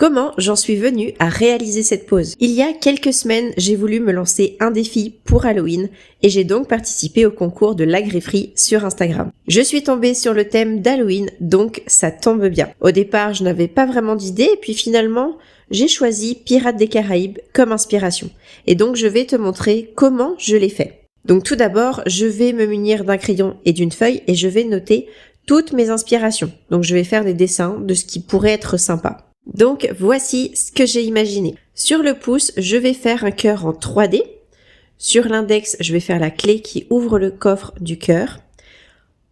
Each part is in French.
Comment j'en suis venue à réaliser cette pose? Il y a quelques semaines, j'ai voulu me lancer un défi pour Halloween et j'ai donc participé au concours de la grifferie sur Instagram. Je suis tombée sur le thème d'Halloween, donc ça tombe bien. Au départ, je n'avais pas vraiment d'idée et puis finalement, j'ai choisi Pirates des Caraïbes comme inspiration. Et donc je vais te montrer comment je l'ai fait. Donc tout d'abord, je vais me munir d'un crayon et d'une feuille et je vais noter toutes mes inspirations. Donc je vais faire des dessins de ce qui pourrait être sympa. Donc voici ce que j'ai imaginé. Sur le pouce, je vais faire un cœur en 3D. Sur l'index, je vais faire la clé qui ouvre le coffre du cœur.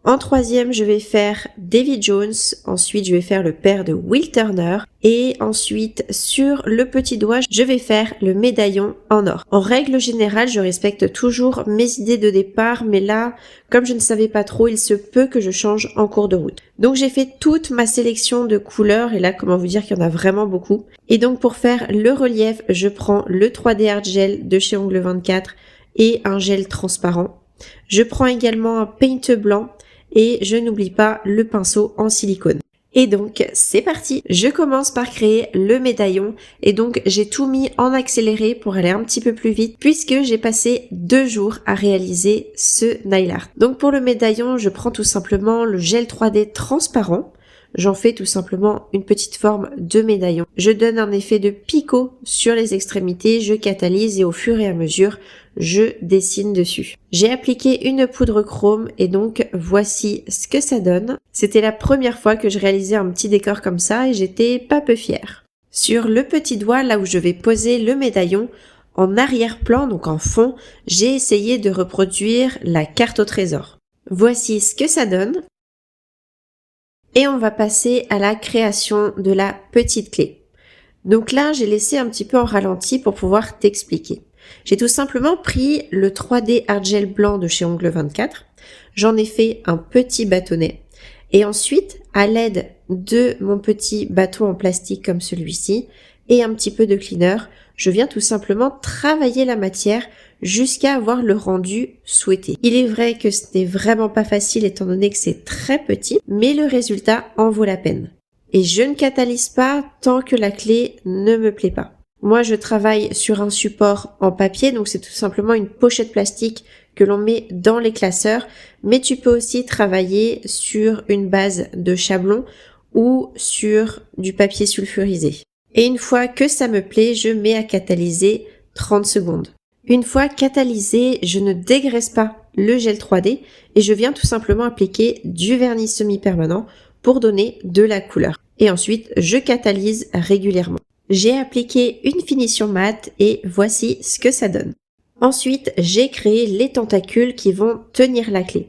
En troisième, je vais faire Davy Jones. Ensuite, je vais faire le père de Will Turner. Et ensuite, sur le petit doigt, je vais faire le médaillon en or. En règle générale, je respecte toujours mes idées de départ, mais là, comme je ne savais pas trop, il se peut que je change en cours de route. Donc, j'ai fait toute ma sélection de couleurs, et là, comment vous dire qu'il y en a vraiment beaucoup. Et donc, pour faire le relief, je prends le 3D Art Gel de chez Ongle 24 et un gel transparent. Je prends également un paint blanc. Et je n'oublie pas le pinceau en silicone. Et donc, c'est parti. Je commence par créer le médaillon et donc j'ai tout mis en accéléré pour aller un petit peu plus vite puisque j'ai passé 2 jours à réaliser ce nail art. Donc pour le médaillon, je prends tout simplement le gel 3D transparent. J'en fais tout simplement une petite forme de médaillon. Je donne un effet de picot sur les extrémités, je catalyse et au fur et à mesure, je dessine dessus. J'ai appliqué une poudre chrome et donc voici ce que ça donne. C'était la première fois que je réalisais un petit décor comme ça et j'étais pas peu fière. Sur le petit doigt, là où je vais poser le médaillon, en arrière-plan, donc en fond, j'ai essayé de reproduire la carte au trésor. Voici ce que ça donne. Et on va passer à la création de la petite clé. Donc là, j'ai laissé un petit peu en ralenti pour pouvoir t'expliquer. J'ai tout simplement pris le 3D Art Gel blanc de chez Ongle 24. J'en ai fait un petit bâtonnet. Et ensuite, à l'aide de mon petit bâton en plastique comme celui-ci et un petit peu de cleaner, je viens tout simplement travailler la matière jusqu'à avoir le rendu souhaité. Il est vrai que ce n'est vraiment pas facile étant donné que c'est très petit, mais le résultat en vaut la peine. Et je ne catalyse pas tant que la clé ne me plaît pas. Moi, je travaille sur un support en papier, donc c'est tout simplement une pochette plastique que l'on met dans les classeurs, mais tu peux aussi travailler sur une base de chablon ou sur du papier sulfurisé. Et une fois que ça me plaît, je mets à catalyser 30 secondes. Une fois catalysé, je ne dégraisse pas le gel 3D et je viens tout simplement appliquer du vernis semi-permanent pour donner de la couleur. Et ensuite, je catalyse régulièrement. J'ai appliqué une finition mate et voici ce que ça donne. Ensuite, j'ai créé les tentacules qui vont tenir la clé.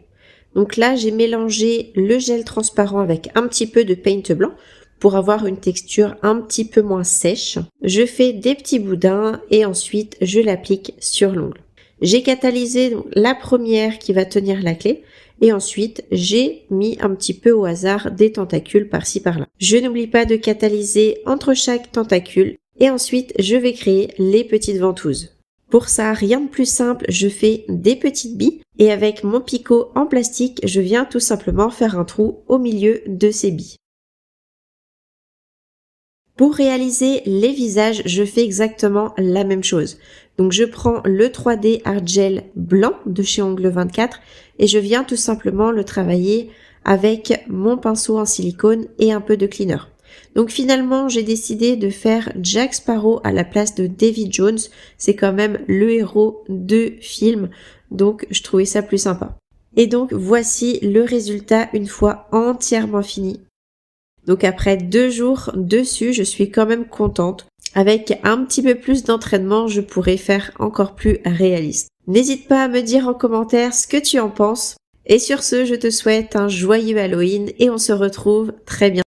Donc là, j'ai mélangé le gel transparent avec un petit peu de paint blanc pour avoir une texture un petit peu moins sèche. Je fais des petits boudins et ensuite je l'applique sur l'ongle. J'ai catalysé donc la première qui va tenir la clé et ensuite j'ai mis un petit peu au hasard des tentacules par-ci par-là. Je n'oublie pas de catalyser entre chaque tentacule et ensuite je vais créer les petites ventouses. Pour ça, rien de plus simple, je fais des petites billes et avec mon picot en plastique, je viens tout simplement faire un trou au milieu de ces billes. Pour réaliser les visages, je fais exactement la même chose. Donc je prends le 3D Art Gel blanc de chez Ongle 24 et je viens tout simplement le travailler avec mon pinceau en silicone et un peu de cleaner. Donc finalement, j'ai décidé de faire Jack Sparrow à la place de Davy Jones. C'est quand même le héros de film, donc je trouvais ça plus sympa. Et donc voici le résultat une fois entièrement fini. Donc après 2 jours dessus, je suis quand même contente. Avec un petit peu plus d'entraînement, je pourrais faire encore plus réaliste. N'hésite pas à me dire en commentaire ce que tu en penses. Et sur ce, je te souhaite un joyeux Halloween et on se retrouve très bientôt.